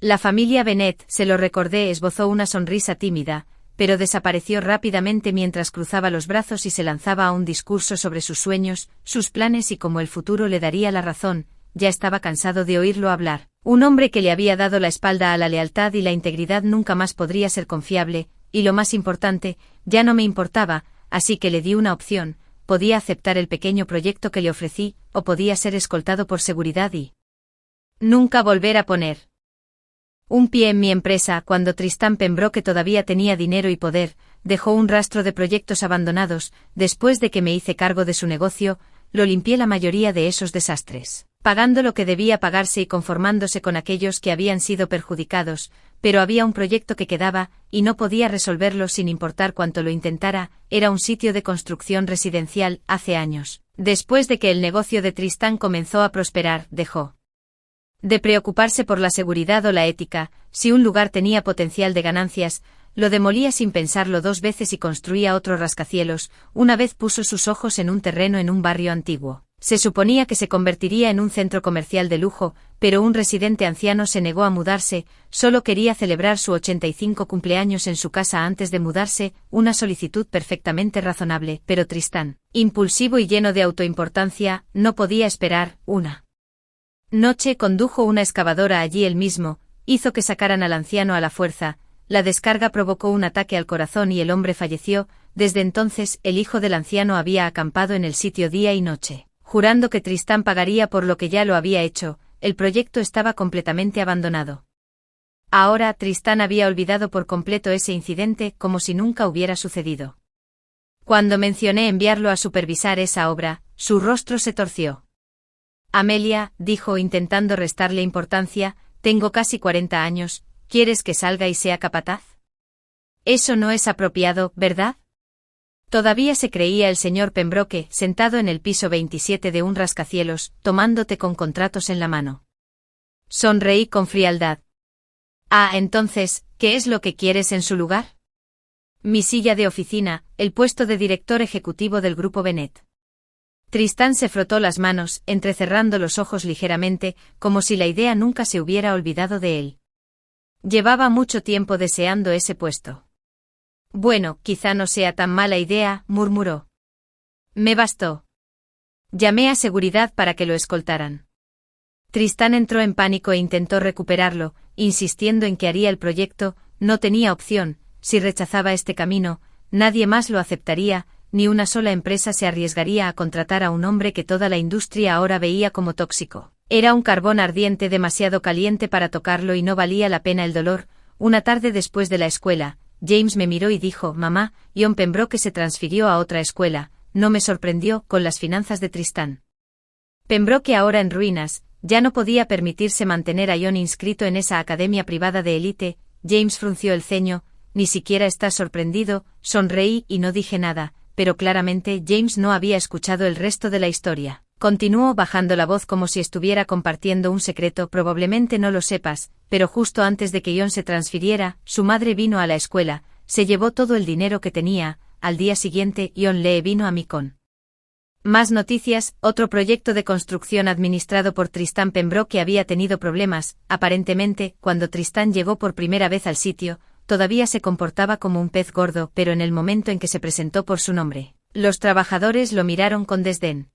la familia Bennet. Se lo recordé. Esbozó una sonrisa tímida, pero desapareció rápidamente mientras cruzaba los brazos y se lanzaba a un discurso sobre sus sueños, sus planes y cómo el futuro le daría la razón. Ya estaba cansado de oírlo hablar. Un hombre que le había dado la espalda a la lealtad y la integridad nunca más podría ser confiable, y lo más importante, ya no me importaba, así que le di una opción. Podía aceptar el pequeño proyecto que le ofrecí, o podía ser escoltado por seguridad y nunca volver a poner un pie en mi empresa. Cuando Tristán Pembroke todavía tenía dinero y poder, dejó un rastro de proyectos abandonados. Después de que me hice cargo de su negocio, lo limpié la mayoría de esos desastres. pagando lo que debía pagarse y conformándose con aquellos que habían sido perjudicados, pero había un proyecto que quedaba, y no podía resolverlo sin importar cuánto lo intentara. Era un sitio de construcción residencial, hace años. Después de que el negocio de Tristán comenzó a prosperar, dejó de preocuparse por la seguridad o la ética. Si un lugar tenía potencial de ganancias, lo demolía sin pensarlo dos veces y construía otro rascacielos. Una vez puso sus ojos en un terreno en un barrio antiguo. Se suponía que se convertiría en un centro comercial de lujo, pero un residente anciano se negó a mudarse, solo quería celebrar su 85 cumpleaños en su casa antes de mudarse, una solicitud perfectamente razonable, pero Tristán, impulsivo y lleno de autoimportancia, no podía esperar. Una noche condujo una excavadora allí él mismo, hizo que sacaran al anciano a la fuerza, la descarga provocó un ataque al corazón y el hombre falleció. Desde entonces el hijo del anciano había acampado en el sitio día y noche, jurando que Tristán pagaría por lo que ya lo había hecho. El proyecto estaba completamente abandonado. Ahora Tristán había olvidado por completo ese incidente, como si nunca hubiera sucedido. Cuando mencioné enviarlo a supervisar esa obra, su rostro se torció. Amelia, dijo intentando restarle importancia, tengo casi 40 años, ¿quieres que salga y sea capataz? Eso no es apropiado, ¿verdad? Todavía se creía el señor Pembroke, sentado en el piso 27 de un rascacielos, tomando té con contratos en la mano. Sonreí con frialdad. Ah, entonces, ¿qué es lo que quieres en su lugar? Mi silla de oficina, el puesto de director ejecutivo del grupo Bennett. Tristán se frotó las manos, entrecerrando los ojos ligeramente, como si la idea nunca se hubiera olvidado de él. Llevaba mucho tiempo deseando ese puesto. Bueno, quizá no sea tan mala idea, murmuró. Me bastó. Llamé a seguridad para que lo escoltaran. Tristán entró en pánico e intentó recuperarlo, insistiendo en que haría el proyecto. No tenía opción. Si rechazaba este camino, nadie más lo aceptaría, ni una sola empresa se arriesgaría a contratar a un hombre que toda la industria ahora veía como tóxico. Era un carbón ardiente demasiado caliente para tocarlo y no valía la pena el dolor. Una tarde después de la escuela, James me miró y dijo, mamá, John Pembroke se transfirió a otra escuela. No me sorprendió, con las finanzas de Tristán Pembroke ahora en ruinas, ya no podía permitirse mantener a John inscrito en esa academia privada de élite. James frunció el ceño. Ni siquiera estás sorprendido. Sonreí y no dije nada, pero claramente James no había escuchado el resto de la historia. Continuó bajando la voz como si estuviera compartiendo un secreto. Probablemente no lo sepas, pero justo antes de que John se transfiriera, su madre vino a la escuela, se llevó todo el dinero que tenía. Al día siguiente, John Lee vino a mí con más noticias. Otro proyecto de construcción administrado por Tristán Pembroke había tenido problemas. Aparentemente, cuando Tristán llegó por primera vez al sitio, todavía se comportaba como un pez gordo, pero en el momento en que se presentó por su nombre, los trabajadores lo miraron con desdén.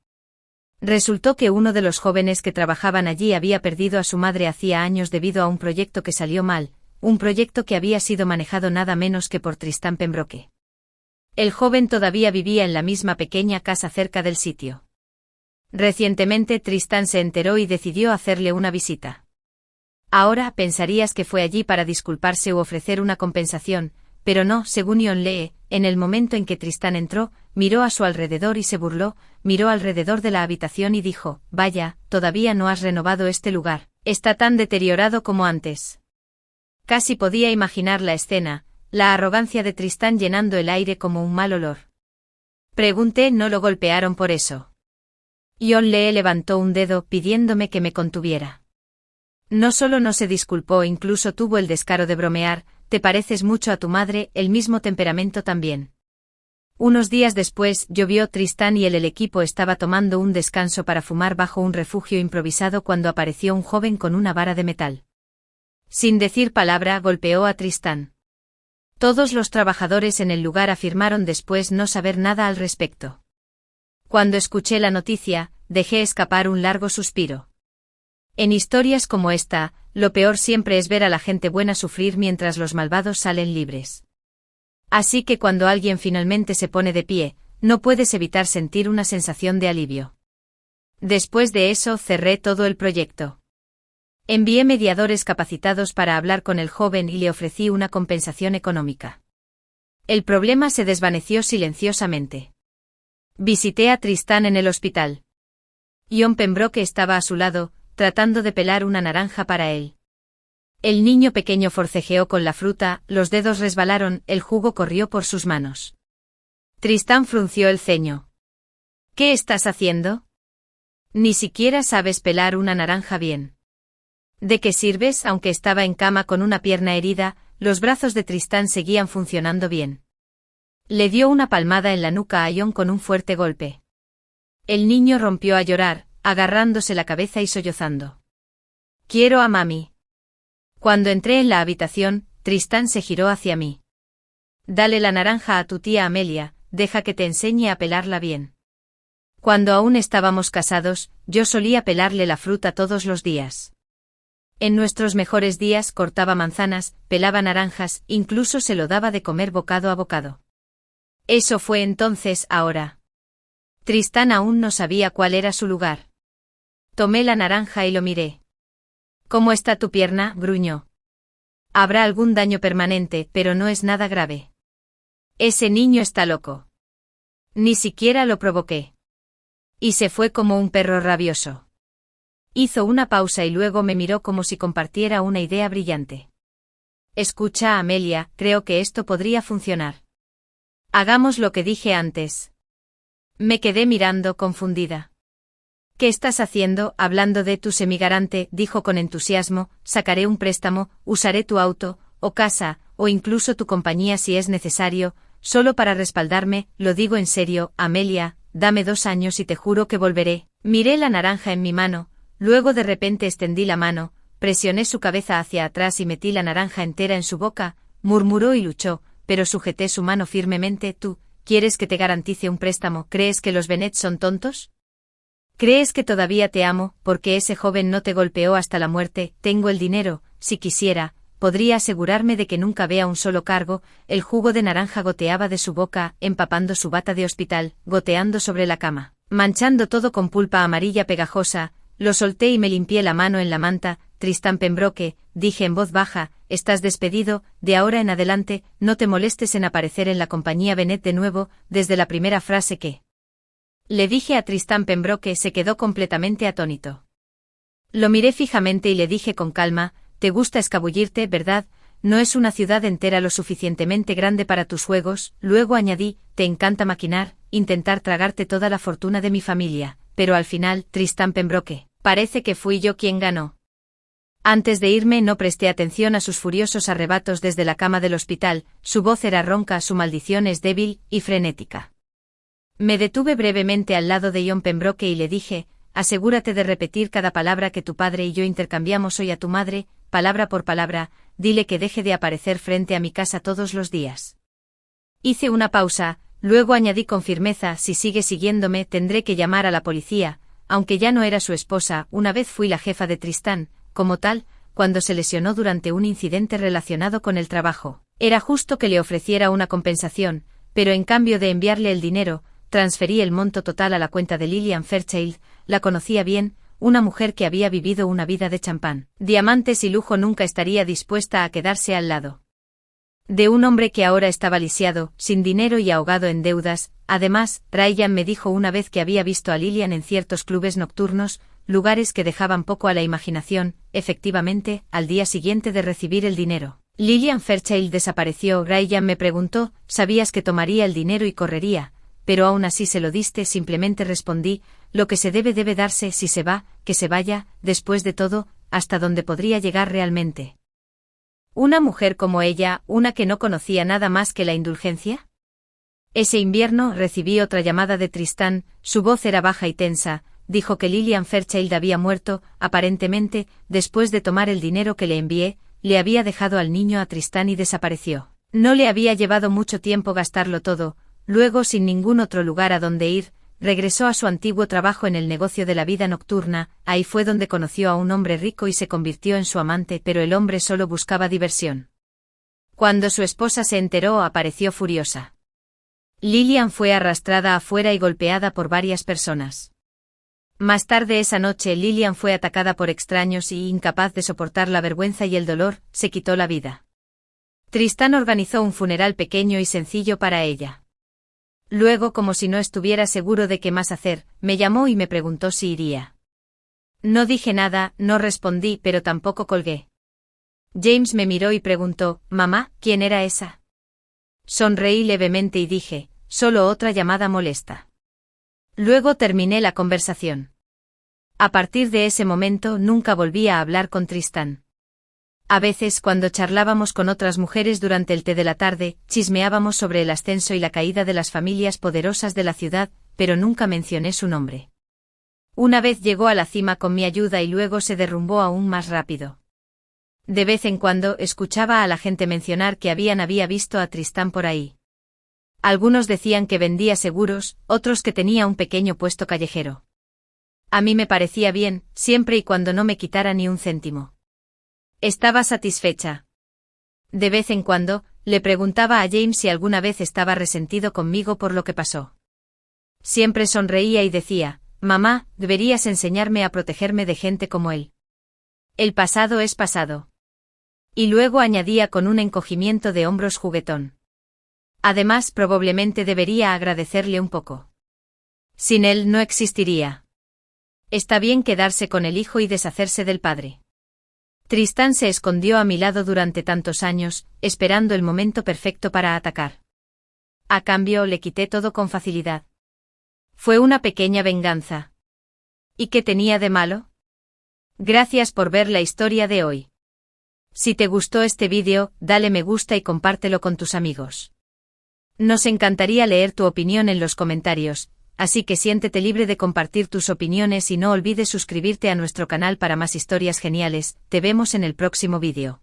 Resultó que uno de los jóvenes que trabajaban allí había perdido a su madre hacía años debido a un proyecto que salió mal, un proyecto que había sido manejado nada menos que por Tristán Pembroke. El joven todavía vivía en la misma pequeña casa cerca del sitio. Recientemente Tristán se enteró y decidió hacerle una visita. Ahora pensarías que fue allí para disculparse u ofrecer una compensación, pero no, según John Lee. En el momento en que Tristán entró, miró a su alrededor y se burló, miró alrededor de la habitación y dijo, vaya, todavía no has renovado este lugar, está tan deteriorado como antes. Casi podía imaginar la escena, la arrogancia de Tristán llenando el aire como un mal olor. Pregunté, ¿no lo golpearon por eso? John Lee levantó un dedo pidiéndome que me contuviera. No solo no se disculpó, incluso tuvo el descaro de bromear, te pareces mucho a tu madre, el mismo temperamento también. Unos días después, llovió. Tristán y el equipo estaba tomando un descanso para fumar bajo un refugio improvisado cuando apareció un joven con una vara de metal. Sin decir palabra, golpeó a Tristán. Todos los trabajadores en el lugar afirmaron después no saber nada al respecto. Cuando escuché la noticia, dejé escapar un largo suspiro. En historias como esta, lo peor siempre es ver a la gente buena sufrir mientras los malvados salen libres. Así que cuando alguien finalmente se pone de pie, no puedes evitar sentir una sensación de alivio. Después de eso cerré todo el proyecto. Envié mediadores capacitados para hablar con el joven y le ofrecí una compensación económica. El problema se desvaneció silenciosamente. Visité a Tristán en el hospital. John Pembroke estaba a su lado, tratando de pelar una naranja para él. El niño pequeño forcejeó con la fruta, los dedos resbalaron, el jugo corrió por sus manos. Tristán frunció el ceño. ¿Qué estás haciendo? Ni siquiera sabes pelar una naranja bien. ¿De qué sirves? Aunque estaba en cama con una pierna herida, los brazos de Tristán seguían funcionando bien. Le dio una palmada en la nuca a John con un fuerte golpe. El niño rompió a llorar, agarrándose la cabeza y sollozando. Quiero a mami. Cuando entré en la habitación, Tristán se giró hacia mí. Dale la naranja a tu tía Amelia, deja que te enseñe a pelarla bien. Cuando aún estábamos casados, yo solía pelarle la fruta todos los días. En nuestros mejores días cortaba manzanas, pelaba naranjas, incluso se lo daba de comer bocado a bocado. Eso fue entonces, ahora. Tristán aún no sabía cuál era su lugar. Tomé la naranja y lo miré. ¿Cómo está tu pierna? Gruñó. Habrá algún daño permanente, pero no es nada grave. Ese niño está loco. Ni siquiera lo provoqué. Y se fue como un perro rabioso. Hizo una pausa y luego me miró como si compartiera una idea brillante. Escucha, Amelia, creo que esto podría funcionar. Hagamos lo que dije antes. Me quedé mirando confundida. ¿Qué estás haciendo? Hablando de tu semigarante, dijo con entusiasmo, sacaré un préstamo, usaré tu auto, o casa, o incluso tu compañía si es necesario, solo para respaldarme, lo digo en serio, Amelia, dame 2 años y te juro que volveré. Miré la naranja en mi mano, luego de repente extendí la mano, presioné su cabeza hacia atrás y metí la naranja entera en su boca, murmuró y luchó, pero sujeté su mano firmemente. ¿Tú, quieres que te garantice un préstamo? ¿Crees que los Bennet son tontos? ¿Crees que todavía te amo, porque ese joven no te golpeó hasta la muerte? Tengo el dinero, si quisiera, podría asegurarme de que nunca vea un solo cargo. El jugo de naranja goteaba de su boca, empapando su bata de hospital, goteando sobre la cama, manchando todo con pulpa amarilla pegajosa. Lo solté y me limpié la mano en la manta. Tristán Pembroke, dije en voz baja, estás despedido, de ahora en adelante, no te molestes en aparecer en la compañía Bennet de nuevo. Desde la primera frase que le dije a Tristán Pembroke se quedó completamente atónito. Lo miré fijamente y le dije con calma, te gusta escabullirte, ¿verdad? No es una ciudad entera lo suficientemente grande para tus juegos. Luego añadí, te encanta maquinar, intentar tragarte toda la fortuna de mi familia, pero al final, Tristán Pembroke, parece que fui yo quien ganó. Antes de irme no presté atención a sus furiosos arrebatos desde la cama del hospital, su voz era ronca, su maldición es débil y frenética. Me detuve brevemente al lado de John Pembroke y le dije, asegúrate de repetir cada palabra que tu padre y yo intercambiamos hoy a tu madre, palabra por palabra, dile que deje de aparecer frente a mi casa todos los días. Hice una pausa, luego añadí con firmeza, si sigue siguiéndome tendré que llamar a la policía, aunque ya no era su esposa, una vez fui la jefa de Tristán, como tal, cuando se lesionó durante un incidente relacionado con el trabajo. Era justo que le ofreciera una compensación, pero en cambio de enviarle el dinero, transferí el monto total a la cuenta de Lillian Fairchild. La conocía bien, una mujer que había vivido una vida de champán, diamantes y lujo. Nunca estaría dispuesta a quedarse al lado de un hombre que ahora estaba lisiado, sin dinero y ahogado en deudas. Además, Ryan me dijo una vez que había visto a Lillian en ciertos clubes nocturnos, lugares que dejaban poco a la imaginación. Efectivamente, al día siguiente de recibir el dinero, Lillian Fairchild desapareció. Ryan me preguntó, ¿sabías que tomaría el dinero y correría? Pero aún así se lo diste. Simplemente respondí, lo que se debe debe darse. Si se va, que se vaya. Después de todo, ¿hasta dónde podría llegar realmente una mujer como ella, una que no conocía nada más que la indulgencia? Ese invierno recibí otra llamada de Tristán, su voz era baja y tensa. Dijo que Lillian Fairchild había muerto, aparentemente, después de tomar el dinero que le envié, le había dejado al niño a Tristán y desapareció. No le había llevado mucho tiempo gastarlo todo. Luego, sin ningún otro lugar a donde ir, regresó a su antiguo trabajo en el negocio de la vida nocturna. Ahí fue donde conoció a un hombre rico y se convirtió en su amante, pero el hombre solo buscaba diversión. Cuando su esposa se enteró, apareció furiosa. Lillian fue arrastrada afuera y golpeada por varias personas. Más tarde esa noche, Lillian fue atacada por extraños y, incapaz de soportar la vergüenza y el dolor, se quitó la vida. Tristán organizó un funeral pequeño y sencillo para ella. Luego, como si no estuviera seguro de qué más hacer, me llamó y me preguntó si iría. No dije nada, no respondí, pero tampoco colgué. James me miró y preguntó, «Mamá, ¿quién era esa?» Sonreí levemente y dije, «Solo otra llamada molesta». Luego terminé la conversación. A partir de ese momento nunca volví a hablar con Tristán. A veces, cuando charlábamos con otras mujeres durante el té de la tarde, chismeábamos sobre el ascenso y la caída de las familias poderosas de la ciudad, pero nunca mencioné su nombre. Una vez llegó a la cima con mi ayuda y luego se derrumbó aún más rápido. De vez en cuando escuchaba a la gente mencionar que había visto a Tristán por ahí. Algunos decían que vendía seguros, otros que tenía un pequeño puesto callejero. A mí me parecía bien, siempre y cuando no me quitara ni un céntimo. Estaba satisfecha. De vez en cuando, le preguntaba a James si alguna vez estaba resentido conmigo por lo que pasó. Siempre sonreía y decía, «Mamá, deberías enseñarme a protegerme de gente como él. El pasado es pasado». Y luego añadía con un encogimiento de hombros juguetón. Además, probablemente debería agradecerle un poco. Sin él no existiría. Está bien quedarse con el hijo y deshacerse del padre. Tristán se escondió a mi lado durante tantos años, esperando el momento perfecto para atacar. A cambio, le quité todo con facilidad. Fue una pequeña venganza. ¿Y qué tenía de malo? Gracias por ver la historia de hoy. Si te gustó este vídeo, dale me gusta y compártelo con tus amigos. Nos encantaría leer tu opinión en los comentarios, así que siéntete libre de compartir tus opiniones y no olvides suscribirte a nuestro canal para más historias geniales. Te vemos en el próximo vídeo.